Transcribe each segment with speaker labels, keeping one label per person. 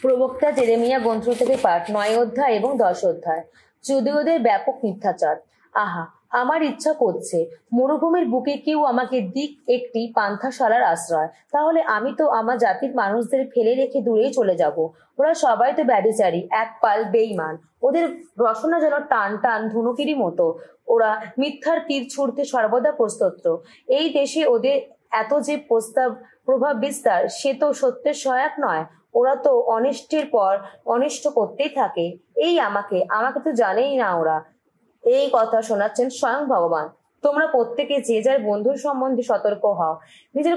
Speaker 1: প্রবক্তা জেরেমিয়া গ্রন্থ থেকে পাঠ 9 অধ্যায় এবং 10 অধ্যায়। যদিওদের ব্যাপক মিথ্যাচার। আহা, আমার ইচ্ছা করছে মরুভূমির বুকে কেউ আমাকে দিক একটি পান্থাশালার আশ্রয়। তাহলে আমি তো আমার জাতির মানুষদের ফেলে রেখে দূরেই চলে যাব। ওরা সবাই তো ব্যভিচারী, এক পাল বেঈমান। ওদের রসনা যেন টান টান ধনুকিরই মতো। ওরা মিথ্যার তীর ছুঁড়তে সর্বদা প্রস্তুত। এই দেশে ওদের এত যে প্রভাব বিস্তার, সে তো সত্যের সহায়ক নয়। ওরা তো অনিষ্টের পর অনিষ্ট করতেই থাকে। এই আমাকে আমাকে তো জানেই না ওরা। এই কথা শোনাচ্ছেন স্বয়ং ভগবান। তোমরা প্রত্যেকে যে যার বন্ধুর সম্বন্ধে সতর্ক হও। নিজের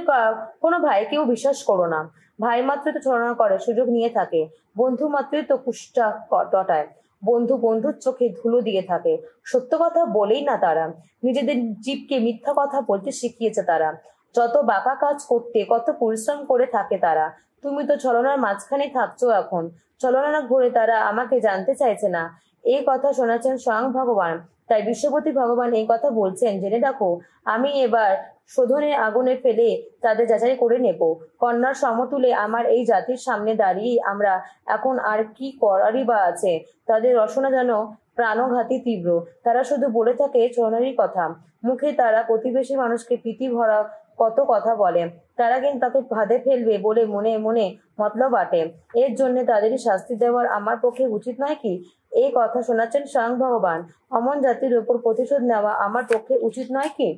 Speaker 1: কোনো ভাইকেও বিশ্বাস করো না। ভাই মাত্রই তো ছলনা করে, সুযোগ নিয়ে থাকে। বন্ধু মাত্রই তো কুষ্টা টটায়। বন্ধু বন্ধুর চোখে ধুলো দিয়ে থাকে। সত্য কথা বলেই না তারা। নিজেদের জীবকে মিথ্যা কথা বলতে শিখিয়েছে তারা। যত বাঁকা কাজ করতে কত পরিশ্রম করে থাকে তারা। তুমি তো ছলনার মাঝখানে থাকছো এখন। ছলনা ঘুরে তারা আমাকে জানতে চাইছে না। এই কথা শোনাচ্ছেন স্বয়ং ভগবান। তাই বিশ্বপতি ভগবান এই কথা বলছেন, জেনে রাখো, আমি এবার শোধনের আগুনে ফেলে তাদের যাচাই করে নেব। কন্যার সমতুলে আমার এই জাতির সামনে দাঁড়িয়ে আমরা এখন আর কি করারই বা আছে। তাদের রসনা যেন প্রাণঘাতী তীব্র। তারা শুধু বলে থাকে ছলনারই কথা। মুখে তারা প্রতিবেশী মানুষকে প্রীতি ভরা কত কথা বলে। তারা কিন্তু তাকে ফাঁদে ফেলবে বলে মনে মনে মতলব আটে। এর জন্য তাদেরই শাস্তি দেওয়ার আমার পক্ষে উচিত নয় কি? এই কথা শোনাচ্ছেন স্বয়ং ভগবান। অমন জাতির উপর প্রতিশোধ নেওয়া আমার পক্ষে উচিত নয় কি?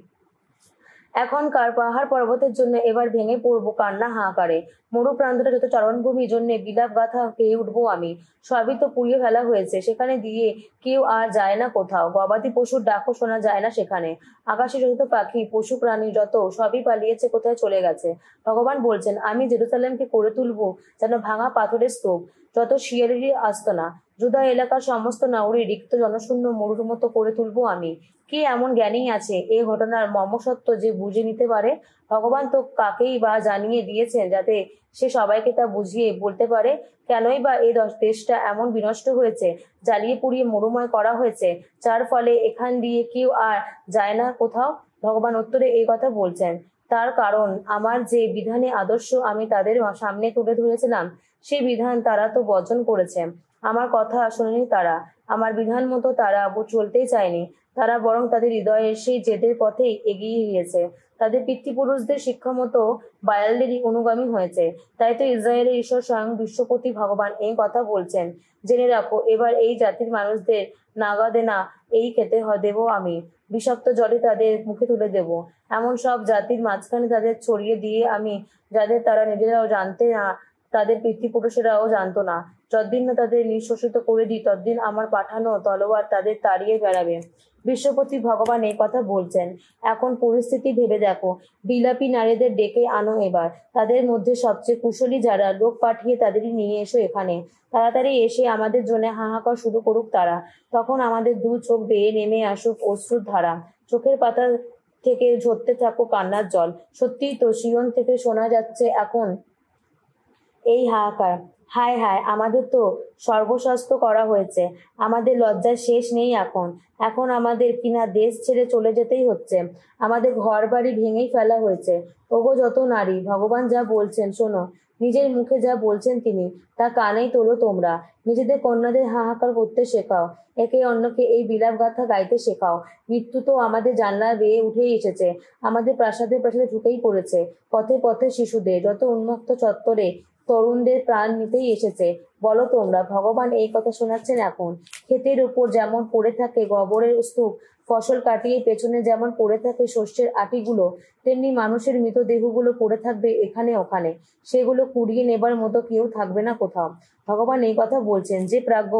Speaker 1: এখনকার পাহাড় পর্বতের জন্য এবার ভেঙে পড়বো কান্না হাহাকারে। মরু প্রান্তটা যত চারণভূমির জন্য বিলাপ গাথা পেয়ে উঠবো আমি। সবই তো পুড়িয়ে ফেলা হয়েছে। সেখানে দিয়ে কেউ আর যায় না কোথাও। গবাদি পশুর ডাকও শোনা যায় না সেখানে। আকাশে যত পাখি পশু প্রাণী যত সবই পালিয়েছে, কোথায় চলে গেছে। ভগবান বলছেন, আমি জেরুসালেমকে করে তুলবো যেন ভাঙা পাথরের স্তূপ। যত শিয়ালেরই আস্তনা। জুদা এলাকার সমস্ত নাগরী রিক্ত জনশূন্য মরুর মতো করে তুলবো আমি। কে এমন জ্ঞানী আছে এই ঘটনার মর্মসত্ত্ব যে বুঝে নিতে পারে? ভগবান তো কাকেই বা জানিয়ে দিয়েছেন যাতে সে সবাইকে তা বুঝিয়ে বলতে পারে। কেনই বা এই দেশটা এমন বিনষ্ট হয়েছে, জ্বালিয়ে পুড়িয়ে মরুময় করা হয়েছে, যার ফলে এখান দিয়ে কেউ আর যায় না কোথাও? ভগবান উত্তরে এই কথা বলছেন, তার কারণ আমার যে বিধানে আদর্শ আমি তাদের সামনে তুলে ধরেছিলাম, সেই বিধান তারা তো বর্জন করেছে। আমার কথা শোনেনি তারা। আমার বিধান মতো তারা চলতেই চায়নি। তারা বরং তাদের হৃদয়ের সেই জেদের পথেই এগিয়ে গিয়েছে। তাদের পিতৃপুরুষদের শিক্ষা মতো বায়ালদেরই অনুগামী হয়েছে। তাই তো ইসরায়েলের ঈশ্বর স্বয়ং বিশ্বপতি ভগবান এই কথা বলছেন, জেনে রাখো, এবার এই জাতির মানুষদের নাগাদে না এই খেতে দেবো আমি। বিষাক্ত জলে তাদের মুখে তুলে দেব। এমন সব জাতির মাঝখানে তাদের ছড়িয়ে দিয়ে আমি, যাদের তারা নিজেরাও জানতে না, তাদের পিতৃপুরুষেরাও জানতো না। যতদিন না তাদের নিঃশ্বসিত করে দিই, ততদিন আমার পাঠানো তলোয়ার তাদের তাড়িয়ে বেড়াবে। বিশ্বপতি ভগবান এই কথা বলছেন। এখন পরিস্থিতি ভেবে দেখো। বিলাপী নারীদের ডেকে আনো এবার। তাদের মধ্যে সবচেয়ে কুশলী যারা, লোক পাঠিয়ে তাদেরই নিয়ে এসো এখানে। তাড়াতাড়ি এসে আমাদের জন্য হাহাকার শুরু করুক তারা। তখন আমাদের দু চোখ বেয়ে নেমে আসুক অশ্রুর ধারা। চোখের পাতা থেকে ঝরতে থাকুক কান্নার জল। সত্যিই তো সিয়ন থেকে শোনা যাচ্ছে এখন এই হাহাকার। হায় হায়, আমাদের তো সর্বশাস্ত করা হয়েছে। আমাদের লজ্জার শেষ নেই এখন। এখন আমাদের কিনা দেশ ছেড়ে চলে যেতেই হচ্ছে। আমাদের ঘর বাড়ি ভেঙেই ফেলা হয়েছে। ওগো যত নারী, ভগবান যা বলছেন শোনো। নিজের মুখে যা বলছেন তিনি, তা কানেই তোলো তোমরা। নিজেদের কন্যাদের হাহাকার করতে শেখাও। একে অন্যকে এই বিলাপ গাথা গাইতে শেখাও। মৃত্যু তো আমাদের জানলা বেয়ে উঠেই এসেছে। আমাদের প্রাসাদে প্রাসাদে ঢুকেই পড়েছে। পথে পথে শিশুদের, যত উন্মুক্ত চত্বরে তরুণদের প্রাণ নিতেই এসেছে। বলো তোমরা, ভগবান এই কথা শোনাচ্ছেন এখন। ক্ষেতের উপর যেমন পড়ে থাকে গোবরের স্তূপ, ফসল কাটিয়ে পেছনে যেমন পড়ে থাকে শস্যের আটিগুলো, তেমনি মানুষের মৃতদেহগুলো পড়ে থাকবে এখানে ওখানে। সেগুলো কুড়িয়ে নেবার মতো কেউ থাকবে না কোথাও। ভগবান এই কথা বলছেন, যে প্রাজ্ঞ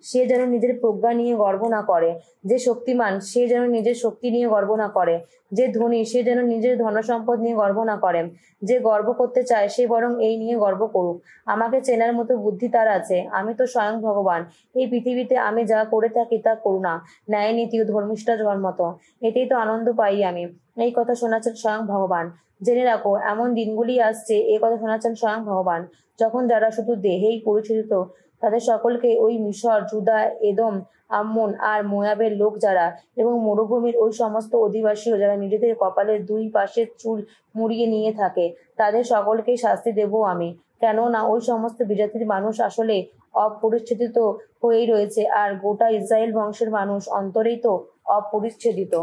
Speaker 1: সে যেন নিজের প্রজ্ঞা নিয়ে গর্ব না করে। যে শক্তিমান সে যেন নিজের শক্তি নিয়ে গর্ব না করে। যে ধনী সে যেন নিজের ধনসম্পদ নিয়ে গর্ব না করে। যে গর্ব করতে চায় সে বরং এই নিয়ে গর্ব করুক। আমাকে চেনার মতো বুদ্ধি তার আছে। আমি তো স্বয়ং ভগবান। এই পৃথিবীতে আমি যা করে থাকি তা করুণা, ন্যায় নীতি ও ধর্মিষ্ঠার মতো। এতেই তো আনন্দ পাই আমি। এই কথা শোনাচ্ছেন স্বয়ং ভগবান। জেনে রাখো, এমন দিনগুলি আসছে, এই কথা শোনাচ্ছেন স্বয়ং ভগবান, যখন যারা শুধু দেহেই পরিচিত, তাদের সকলকে ওই মিশর, জুদা, এদম, আম্মন আর মোয়াবের লোক যারা, এবং মরুভূমির ওই সমস্ত অধিবাসীও যারা নিজেদের কপালের দুই পাশের চুল মুড়িয়ে নিয়ে থাকে, তাদের সকলকেই শাস্তি দেব আমি। কেননা ওই সমস্ত বিজাতির মানুষ আসলে অপরিচ্ছেদিত হয়েই রয়েছে, আর গোটা ইসরায়েল বংশের মানুষ অন্তরেই তো অপরিচ্ছেদিত।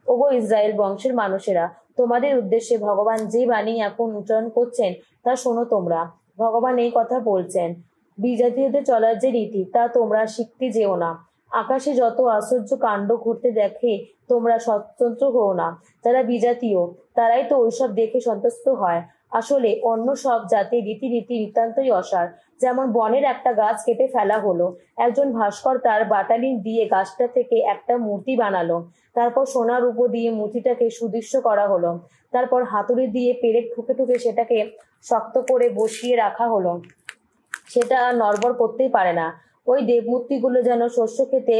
Speaker 1: ওগো ইসরায়েল বংশের মানুষেরা, তোমাদের উদ্দেশ্যে ভগবান যে বাণী এখন উচ্চারণ করছেন তা শোনো তোমরা। ভগবান এই কথা বলছেন, বিজাতীয়দের চলার যে রীতি তা তোমরা শিখতে যেও না। আকাশে যত আশ্চর্য কাণ্ড ঘটতে দেখে তোমরা স্বতন্ত্র হও না। যারা বিজাতীয় তারাই তো ওইসব দেখে সন্তুষ্ট হয়। আসলে অন্য সব জাতির রীতিনীতি নিতান্তই অসার। যেমন বনের একটা গাছ কেটে ফেলা হলো, একজন ভাস্কর তার বাটালি দিয়ে গাছটা থেকে একটা মূর্তি বানালো, তারপর সোনার রূপো দিয়ে মূর্তিটাকে সুদৃশ্য করা হলো, তারপর হাতুড়ি দিয়ে পেরেক ঠুকে ঠুকে সেটাকে শক্ত করে বসিয়ে রাখা হলো, সেটা আর নড়বড় করতেই পারে না। ওই দেবমূর্তিগুলো যেন শস্য খেতে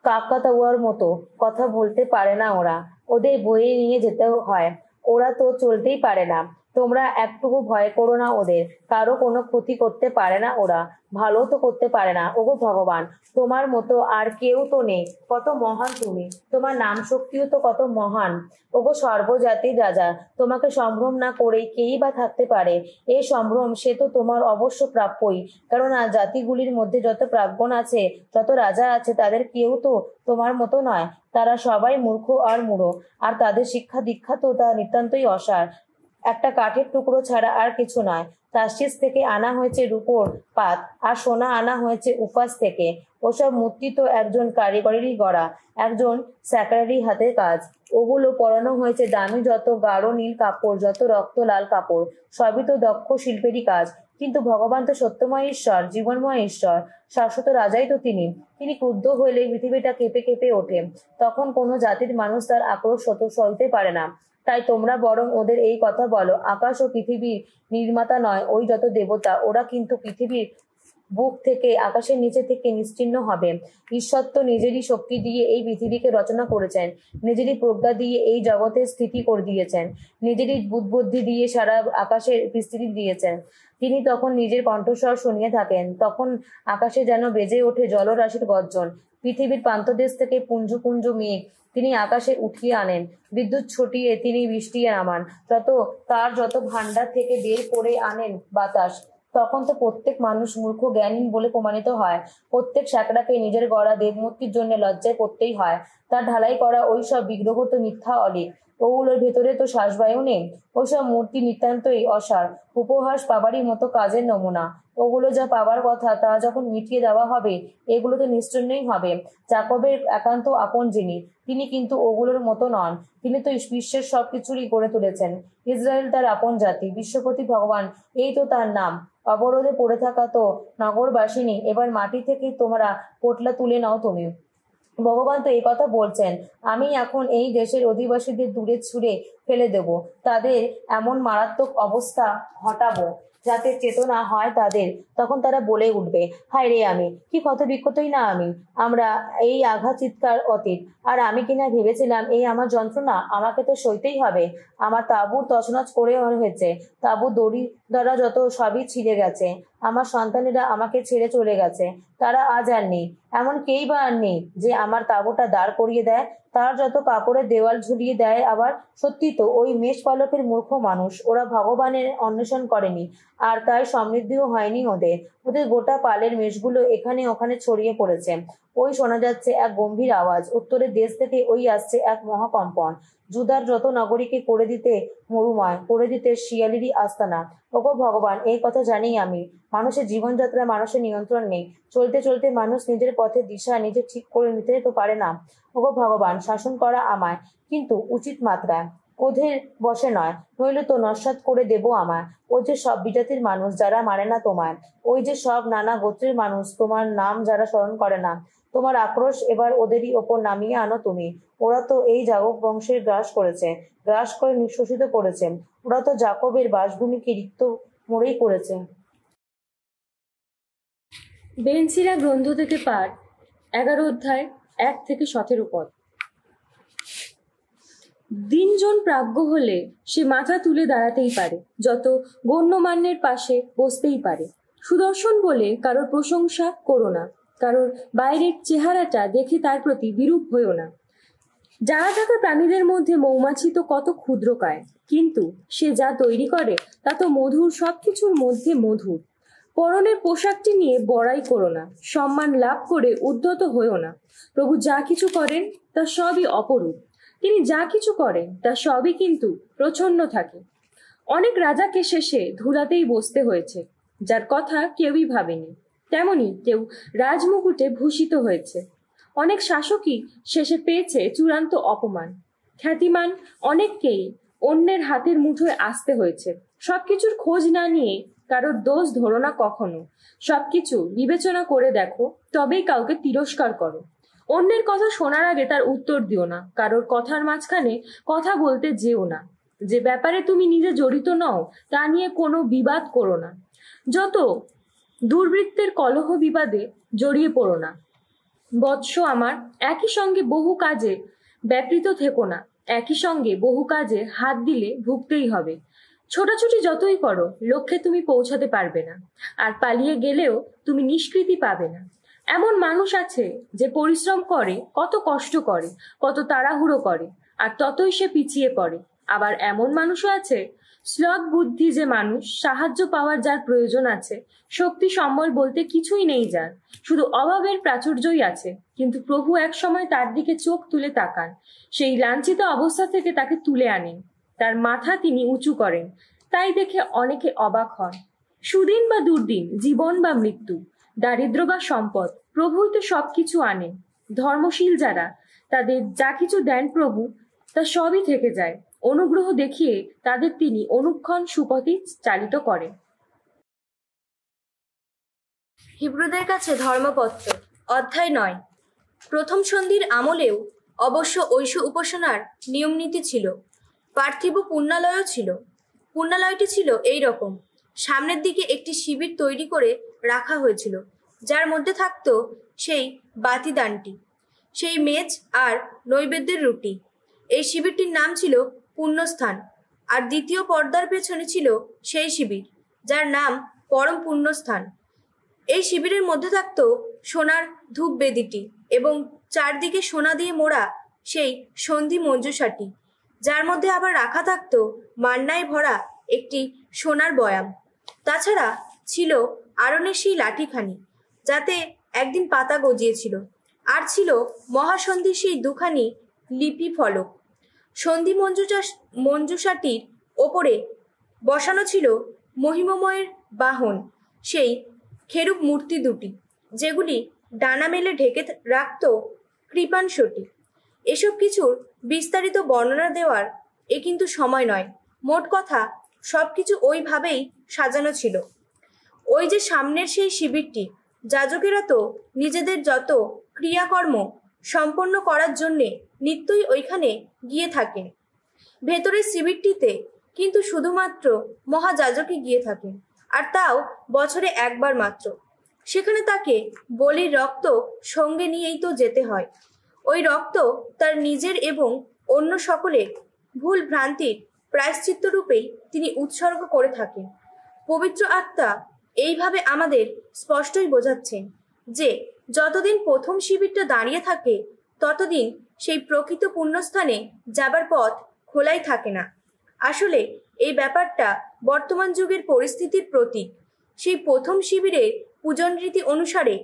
Speaker 1: কাকতাওয়ার মতো, কথা বলতে পারে না ওরা, ওদের বয়ে নিয়ে যেতে হয়, ওরা তো চলতেই পারে না। তোমরা একটুকু ভয় করো না ওদের, কারো কোনো ক্ষতি করতে পারে না ওরা, ভালো তো করতে পারে না। ওগো ভগবান, তোমার মতো আর কেউ তো নেই, কত মহান তুমি, তোমার নাম শক্তিও তো কত মহান। ওগো সর্বজাতির রাজা, তোমাকে সম্ভ্রম না করেই কেই বা থাকতে পারে? এই সম্ভ্রম সে তো তোমার অবশ্য প্রাপ্যই, কেননা জাতিগুলির মধ্যে যত প্রাজ্ঞন আছে, যত রাজা আছে, তাদের কেউ তো তোমার মতো নয়। তারা সবাই মূর্খ আর মূঢ়, আর তাদের শিক্ষা দীক্ষা তো তা নিতান্তই অসার, একটা কাঠের টুকরো ছাড়া আর কিছু নয়। তার্শিস থেকে আনা হয়েছে রূপোর পাত, আর সোনা আনা হয়েছে উপাস থেকে। ওসব মূর্তি তো একজন কারিগরেরই গড়া, একজন স্যাকারারি হাতের কাজ। ওগুলো পরানো হয়েছে দামি যত গাঢ় নীল কাপড়, যত রক্ত লাল কাপড়, সবই তো দক্ষ শিল্পেরই কাজ। কিন্তু ভগবান তো সত্যময় ঈশ্বর, জীবনময় ঈশ্বর, শাশ্বত রাজাই তো তিনি। তিনি ক্রুদ্ধ হইলে পৃথিবীটা কেঁপে কেঁপে ওঠে, তখন কোনো জাতির মানুষ তার আক্রোশ সইতে পারে না। তাই তোমরা বরং ওদের এই কথা বলো, আকাশ ও পৃথিবীর নির্মাতা নয় ওই যত দেবতা, ওরা কিন্তু পৃথিবীর বুক থেকে, আকাশের নিচে থেকে নিশ্চিহ্ন হবে। ঈশ্বর তো নিজেরই শক্তি দিয়ে এই পৃথিবীকে রচনা করেছেন, নিজেরই প্রজ্ঞা দিয়ে এই জগতের স্থিতি করে দিয়েছেন, নিজেরই বুদ্ধি দিয়ে সারা আকাশের বিস্তৃতি দিয়েছেন। তিনি তখন নিজের কণ্ঠস্বর শুনিয়ে থাকেন, তখন আকাশে যেন বেজে ওঠে জলরাশির গর্জন। পৃথিবীর প্রান্তদেশ থেকে পুঞ্জ পুঞ্জ মেঘ তিনি আকাশে উঠিয়ে আনেন, বিদ্যুৎ ছটিয়ে তিনি বৃষ্টি নামান, যত ভান্ডার থেকে বের করে আনেন বাতাস। তখন তো প্রত্যেক মানুষ মূর্খ জ্ঞানহীন বলে প্রমাণিত হয়। প্রত্যেক স্যাকড়াকে নিজের গড়া দেবমূর্তির জন্য লজ্জায় পড়তেই হয়। তার ঢালাই করা ওই সব বিগ্রহ তো মিথ্যা অলিক, ওগুলোর ভেতরে তো শ্বাসবায়ু নেই। ওইসব মূর্তি নিতান্তই অসার, উপহাস পাবারই মতো কাজের নমুনা। ওগুলো যা পাবার কথা তা যখন মিটিয়ে দেওয়া হবে, এগুলো তো নিশ্চয়ই হবে। যাকবের একান্ত আপন যিনি, তিনি কিন্তু ওগুলোর মতো নন। তিনি তো বিশ্বের সবকিছুরই গড়ে তুলেছেন। ইসরায়েল তার আপন জাতি, বিশ্বপতি ভগবান এই তো তার নাম। অবরোধে পড়ে থাকা তো নগরবাসিনী, এবার মাটি থেকে তোমরা পোটলা তুলে নাও তুমি। ভগবান তো এই কথা বলছেন, আমি এখন এই দেশের অধিবাসীদের দূরে ছুঁড়ে ফেলে দেব, তাদের এমন মারাত্মক অবস্থা ঘটাবো যাতে চেতনা হয় তাদের। তখন তারা বলে উঠবে, হায় রে আমি কি ক্ষত বিক্ষতই না আমি, আমরা এই আঘাত চিৎকার অতীত। আর আমি কিনা ভেবেছিলাম এই আমার যন্ত্রণা, আমাকে তো সইতেই হবে। আমার তাঁবুর তছনছ করে হয়েছে, তাঁবুর দড়ি দ্বারা যত সবই ছিঁড়ে গেছে, আমার সন্তানেরা আমাকে ছেড়ে চলে গেছে, তারা আজ আর নেই। এমন কেই বা আর নেই যে আমার তাঁবুটা দাঁড় করিয়ে দেয়, তার যত কাপড়ের দেওয়াল ঝুলিয়ে দেয়। আবার সত্যি তো ওই মেষপালকের মূর্খ মানুষ, ওরা ভগবানের অন্বেষণ করেনি, আর তাই সমৃদ্ধিও হয়নি ওদের। ওদের গোটা পালের মেষগুলো এখানে ওখানে ছড়িয়ে পড়েছে। ওই শোনা যাচ্ছে এক গম্ভীর আওয়াজ, উত্তরের দেশ থেকে ওই আসছে এক মহাকম্পন। জুদার যত নগরীকে করে দিতে মরুময়, করে দিতে শিয়ালিরই আস্তানা। ওগো ভগবান, এই কথা জানি আমি, মানুষের জীবনযাত্রা মানুষের নিয়ন্ত্রণ নেই। চলতে চলতে মানুষ নিজের পথের দিশা নিজে ঠিক করে নিতে তো পারে না। ওগো ভগবান, শাসন করা আমায়, কিন্তু উচিত মাত্রায়, ক্রোধের বশে নয়, নইলে তো নস্যাৎ করে দেবো আমায়। ওই যে সব বিজাতির মানুষ যারা মানে না তোমায়, ওই যে সব নানা গোত্রের মানুষ তোমার নাম যারা স্মরণ করে না, তোমার আক্রোশ এবার ওদেরই ওপর নামিয়ে আনো তুমি। ওরা তো এই যাবক বংশের গ্রাস করেছে, গ্রাস করে নিঃশ্বসিত করেছে। ওরা তো জাকবের বাসভূমিকে রিক্ত মোড়েই করেছে।
Speaker 2: বেনসিরা গ্রন্থ থেকে পাঠ, 11 অধ্যায়, 1 থেকে 17 পদ। দিনজন প্রাজ্ঞ হলে সে মাথা তুলে দাঁড়াতেই পারে, যত গণ্যমান্যের পাশে বসতেই পারে। সুদর্শন বলে কারোর প্রশংসা করো না, কারোর বাইরের চেহারাটা দেখে তার প্রতি বিরূপ হইও না। জানা থাকা প্রাণীদের মধ্যে মৌমাছি তো কত ক্ষুদ্রকায়, কিন্তু সে যা তৈরি করে তা তো মধুর, সবকিছুর মধ্যে মধুর। পরনের পোশাকটি নিয়ে বড়াই করো না, সম্মান লাভ করে উদ্ধত হয়েও না। প্রভু যা কিছু করেন তা সবই অপরূপ। তিনি যা কিছু করেন তা সবই কিন্তু প্রচ্ছন্ন থাকে। অনেক রাজাকে শেষে ধুলাতেই বসতে হয়েছে, যার কথা কেউই ভাবেনি। তেমনি কেউ রাজমুকুটে ভূষিত হয়েছে। অনেক শাসকই শেষে পেয়েছে চূড়ান্ত অপমান। খ্যাতিমান অনেককেই অন্যের হাতের মুঠোয় আসতে হয়েছে। সবকিছুর খোঁজ না নিয়ে কারোর দোষ ধরো না কখনো। সবকিছু বিবেচনা করে দেখো, তবেই কাউকে তিরস্কার করো। অন্যের কথা শোনার আগে তার উত্তর দিও না। কারোর কথার মাঝখানে কথা বলতে যেও না। যে ব্যাপারে তুমি নিজে জড়িত নও তা নিয়ে কোনো বিবাদ করো না। যত দুর্বৃত্তের কলহ বিবাদে জড়িয়ে পড়ো না। বৎস আমার, একই সঙ্গে বহু কাজে ব্যাপৃত থেকো না। একই সঙ্গে বহু কাজে হাত দিলে ভুগতেই হবে। ছোটাছুটি যতই করো, লক্ষ্যে তুমি পৌঁছাতে পারবে না। আর পালিয়ে গেলেও তুমি নিষ্কৃতি পাবে না। এমন মানুষ আছে যে পরিশ্রম করে, কত কষ্ট করে, কত তাড়াহুড়ো করে, আর ততই সে পিছিয়ে পড়ে। আবার এমন মানুষও আছে, শ্লথ বুদ্ধি যে মানুষ, সাহায্য পাওয়ার যার প্রয়োজন আছে, শক্তি সম্বল বলতে কিছুই নেই যার, শুধু অভাবের প্রাচুর্যই আছে, কিন্তু প্রভু এক সময় তার দিকে চোখ তুলে তাকান, সেই লাঞ্ছিত অবস্থা থেকে তাকে তুলে আনেন, তার মাথা তিনি উঁচু করেন। তাই দেখে অনেকে অবাক হন। সুদিন বা দুর্দিন, জীবন বা মৃত্যু, দারিদ্র বা সম্পদ, প্রভুই তো সবকিছু আনেন। ধর্মশীল যারা, তাদের যা কিছু দেন প্রভু, তা সবই থেকে যায়। অনুগ্রহ দেখিয়ে তাদের তিনি অনুক্ষণ সুপথে চালিত করেন।
Speaker 3: হিব্রুদের কাছে ধর্মপত্র, অধ্যায় 9। প্রথম সন্ধির আমলেও অবশ্য ঐশ উপাসনার নিয়মনীতি ছিল। পার্থিব পুণ্যালয়ও ছিল। পুণ্যালয়টি ছিল এই রকম: সামনের দিকে একটি শিবির তৈরি করে রাখা হয়েছিল, যার মধ্যে থাকত সেই বাতিদানটি, সেই মেজ আর নৈবেদ্যের রুটি। এই শিবিরটির নাম ছিল পুণ্যস্থান। আর দ্বিতীয় পর্দার পেছনে ছিল সেই শিবির, যার নাম পরম পুণ্যস্থান। এই শিবিরের মধ্যে থাকত সোনার ধূপ বেদিটি এবং চারদিকে সোনা দিয়ে মোড়া সেই সন্ধি মঞ্জুষাটি, যার মধ্যে আবার রাখা থাকত মান্নায় ভরা একটি সোনার বয়াম। তাছাড়া ছিল আরণের সেই লাঠিখানি, যাতে একদিন পাতা গজিয়েছিল, আর ছিল মহাসন্ধির সেই দুখানি লিপি ফলক। সন্ধি মঞ্জুষাটির ওপরে বসানো ছিল মহিমময়ের বাহন, সেই খেরুব মূর্তি দুটি, যেগুলি ডানা মেলে ঢেকে রাখত কৃপাংশটি। এসব কিছুর বিস্তারিত বর্ণনা দেওয়ার এ কিন্তু সময় নয়। মোট কথা সব কিছু ওইভাবেই সাজানো ছিল। ওই যে সামনের সেই শিবিরটি, যাজকেরা তো নিজেদের যত ক্রিয়াকর্ম সম্পন্ন করার জন্যে নিত্যই ওইখানে গিয়ে থাকেন। ভেতরের শিবিরটিতে কিন্তু শুধুমাত্র মহাযাজকই গিয়ে থাকেন, আর তাও বছরে একবার মাত্র। সেখানে তাকে বলির রক্ত সঙ্গে নিয়েই তো যেতে হয়। ওই রক্ত তার নিজের এবং অন্য সকলের ভুল ভ্রান্তির প্রায়শ্চিত্ত রূপেই তিনি উৎসর্গ করে থাকেন। পবিত্র আত্মা এইভাবে আমাদের স্পষ্টই বোঝাচ্ছেন যে যতদিন প্রথম শিবিরটা দাঁড়িয়ে থাকে, ততদিন সেই প্রকৃত পুণ্যস্থানে যাবার পথ খোলাই থাকে না। আসলে এই ব্যাপারটা বর্তমান যুগের পরিস্থিতির প্রতীক। সেই প্রথম শিবিরের পূজন রীতি অনুসারে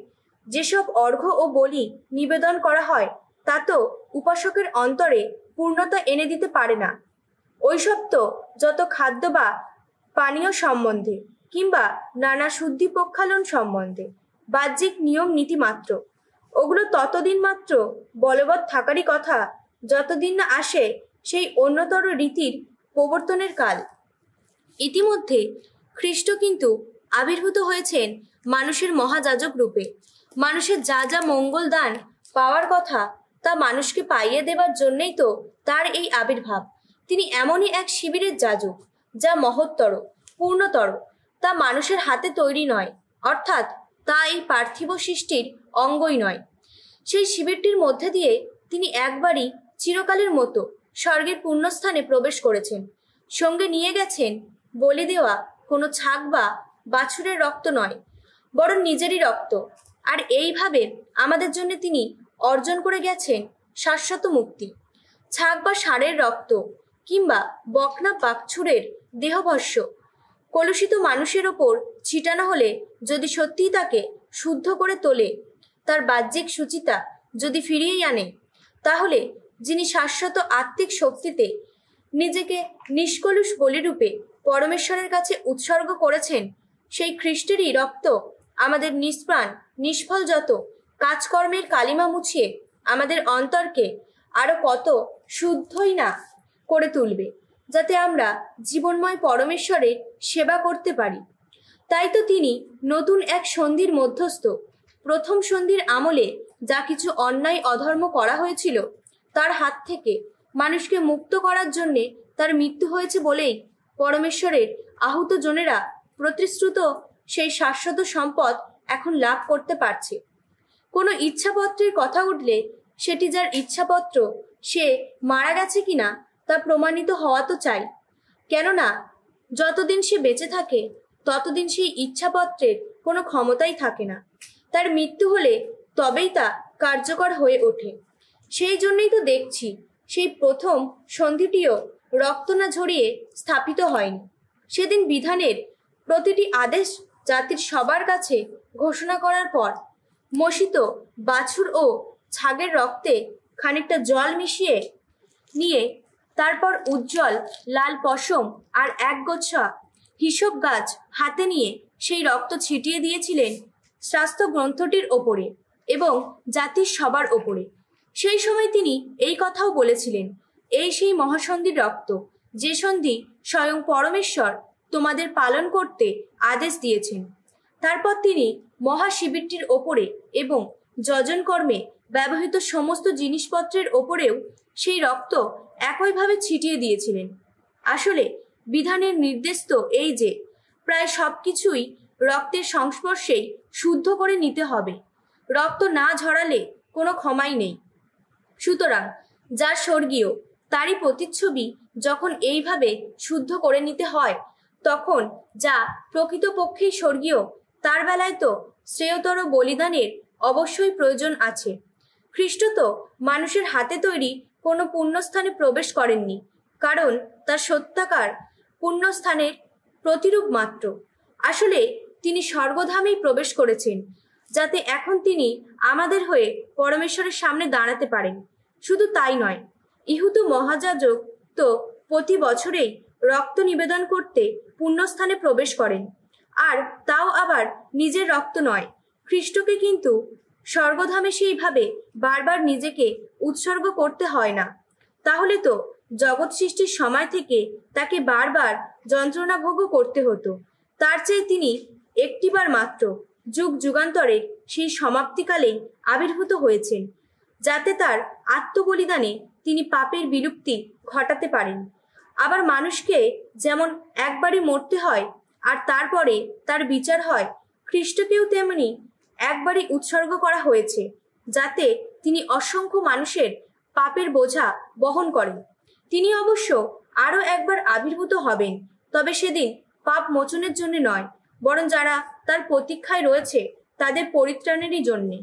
Speaker 3: যেসব অর্ঘ্য ও বলি নিবেদন করা হয়, তা তো উপাসকের অন্তরে পূর্ণতা এনে দিতে পারে না। ওইসব তো যত খাদ্য বা পানীয় সম্বন্ধে কিংবা নানা শুদ্ধি প্রক্ষালন সম্বন্ধে বাহ্যিক নিয়ম নীতি মাত্র। ওগুলো ততদিন মাত্র বলবৎ থাকারই কথা যতদিন না আসে সেই অন্যতর রীতির প্রবর্তনের কাল। ইতিমধ্যে খ্রিস্ট কিন্তু আবির্ভূত হয়েছেন মানুষের মহাযাজক রূপে। মানুষের যা যা মঙ্গল দান পাওয়ার কথা তা মানুষকে পাইয়ে দেবার জন্যেই তো তার এই আবির্ভাব। তিনি এমনই এক শিবিরের যাজক, যা মহত্তর, পূর্ণতর, তা মানুষের হাতে তৈরি নয়, অর্থাৎ তা এই পার্থিব সৃষ্টির অঙ্গই নয়। সেই শিবিরটির মধ্যে দিয়ে তিনি একবারই চিরকালের মতো স্বর্গের পুণ্যস্থানে প্রবেশ করেছেন। সঙ্গে নিয়ে গেছেন বলি দেওয়া কোনো ছাগ বা বাছুরের রক্ত নয়, বরং নিজেরই রক্ত। আর এইভাবে আমাদের জন্য তিনি অর্জন করে গেছেন শাশ্বত মুক্তি। ছাগ বা ষাঁড়ের রক্ত কিংবা বকনা বাছুরের দেহভস্য কলুষিত মানুষের ওপর ছিটানো হলে যদি সত্যিই তাকে শুদ্ধ করে তোলে, তার বাহ্যিক শুচিতা যদি ফিরিয়ে আনে, তাহলে যিনি শাশ্বত আত্মিক শক্তিতে নিজেকে নিষ্কলুষ বলিরূপে পরমেশ্বরের কাছে উৎসর্গ করেছেন, সেই খ্রিস্টেরই রক্ত আমাদের নিষ্প্রাণ নিষ্ফল যত কাজকর্মের কালিমা মুছিয়ে আমাদের অন্তরকে আরো কত শুদ্ধই না করে তুলবে, যাতে আমরা জীবনময় পরমেশ্বরের সেবা করতে পারি। তাই তো তিনি নতুন এক সন্ধির মধ্যস্থ। প্রথম সন্ধির আমলে যা কিছু অন্যায় অধর্ম করা হয়েছিল তার হাত থেকে মানুষকে মুক্ত করার জন্যে তার মৃত্যু হয়েছে বলেই পরমেশ্বরের আহুত জনেরা প্রতিশ্রুত সেই শাশ্বত সম্পদ এখন লাভ করতে পারছে। কোনো ইচ্ছাপত্রের কথা উঠলে সেটি যার ইচ্ছাপত্র সে মারা গেছে কিনা তা প্রমাণিত হওয়া তো চাই, কেননা যতদিন সে বেঁচে থাকে ততদিন সেই ইচ্ছাপত্রের কোনো ক্ষমতাই থাকে না। তার মৃত্যু হলে তবেই তা কার্যকর হয়ে ওঠে। সেই জন্যই তো দেখছি সেই প্রথম সন্ধিটিও রক্ত না ঝরিয়ে স্থাপিত হয়নি। সেদিন বিধানের প্রতিটি আদেশ জাতির সবার কাছে ঘোষণা করার পর মশিত বাছুর ও ছাগের রক্তে খানিকটা জল মিশিয়ে নিয়ে তারপর উজ্জ্বল লাল পশম আর একগোছা হিসব গাছ হাতে নিয়ে সেই রক্ত ছিটিয়ে দিয়েছিলেন শাস্ত্র গ্রন্থটির ওপরে এবং জাতির সবার ওপরে। সেই সময় তিনি এই কথাও বলেছিলেন, এই সেই মহাসন্ধির রক্ত, যে সন্ধি স্বয়ং পরমেশ্বর তোমাদের পালন করতে আদেশ দিয়েছেন। তারপর তিনি মহাশিবিরটির ওপরে এবং যজন কর্মে ব্যবহৃত সমস্ত জিনিসপত্রের ওপরেও সেই রক্ত একইভাবে ছিটিয়ে দিয়েছিলেন। আসলে বিধানের নির্দেশ তো এই যে প্রায় সব কিছুই রক্তের সংস্পর্শেই শুদ্ধ করে নিতে হবে। রক্ত না ঝরালে কোনো ক্ষমাই নেই। সুতরাং যার স্বর্গীয় তারই প্রতিচ্ছবি যখন এইভাবে শুদ্ধ করে নিতে হয়, তখন যা প্রকৃতপক্ষেই স্বর্গীয় তার বেলায় তো শ্রেয়তর বলিদানের অবশ্যই প্রয়োজন আছে। খ্রিস্ট তো মানুষের হাতে তৈরি কোনো পুণ্যস্থানে প্রবেশ করেননি, কারণ তার সত্যাকার পুণ্যস্থানের প্রতিরূপ মাত্র। আসলে তিনি স্বর্গধামেই প্রবেশ করেছেন, যাতে এখন তিনি আমাদের হয়ে পরমেশ্বরের সামনে দাঁড়াতে পারেন। শুধু তাই নয়, ইহুদু মহাযাজক তো প্রতি বছরেই রক্ত নিবেদন করতে পুণ্যস্থানে প্রবেশ করেন, আর তাও আবার নিজের রক্ত নয়। খ্রিস্টকে কিন্তু স্বর্গধামে সেইভাবে বারবার নিজেকে উৎসর্গ করতে হয় না। তাহলে তো জগৎ সৃষ্টির সময় থেকে তাকে বারবার যন্ত্রণা ভোগও করতে হতো। তার চেয়ে তিনি একটিবার মাত্র যুগ যুগান্তরে সেই সমাপ্তিকালেই আবির্ভূত হয়েছেন, যাতে তার আত্মবলিদানে তিনি পাপের বিলুপ্তি ঘটাতে পারেন। আবার মানুষকে যেমন একবারই মরতে হয় আর তারপরে তার বিচার হয়, খ্রিস্টকেও তেমনি একবারই উৎসর্গ করা হয়েছে, যাতে তিনি অসংখ্য মানুষের পাপের বোঝা বহন করেন। তিনি অবশ্য আরও একবার আবির্ভূত হবেন, তবে সেদিন পাপ মোচনের জন্য নয়, বরং যারা তার প্রতীক্ষায় রয়েছে তাদের পরিত্রাণেরই জন্যে।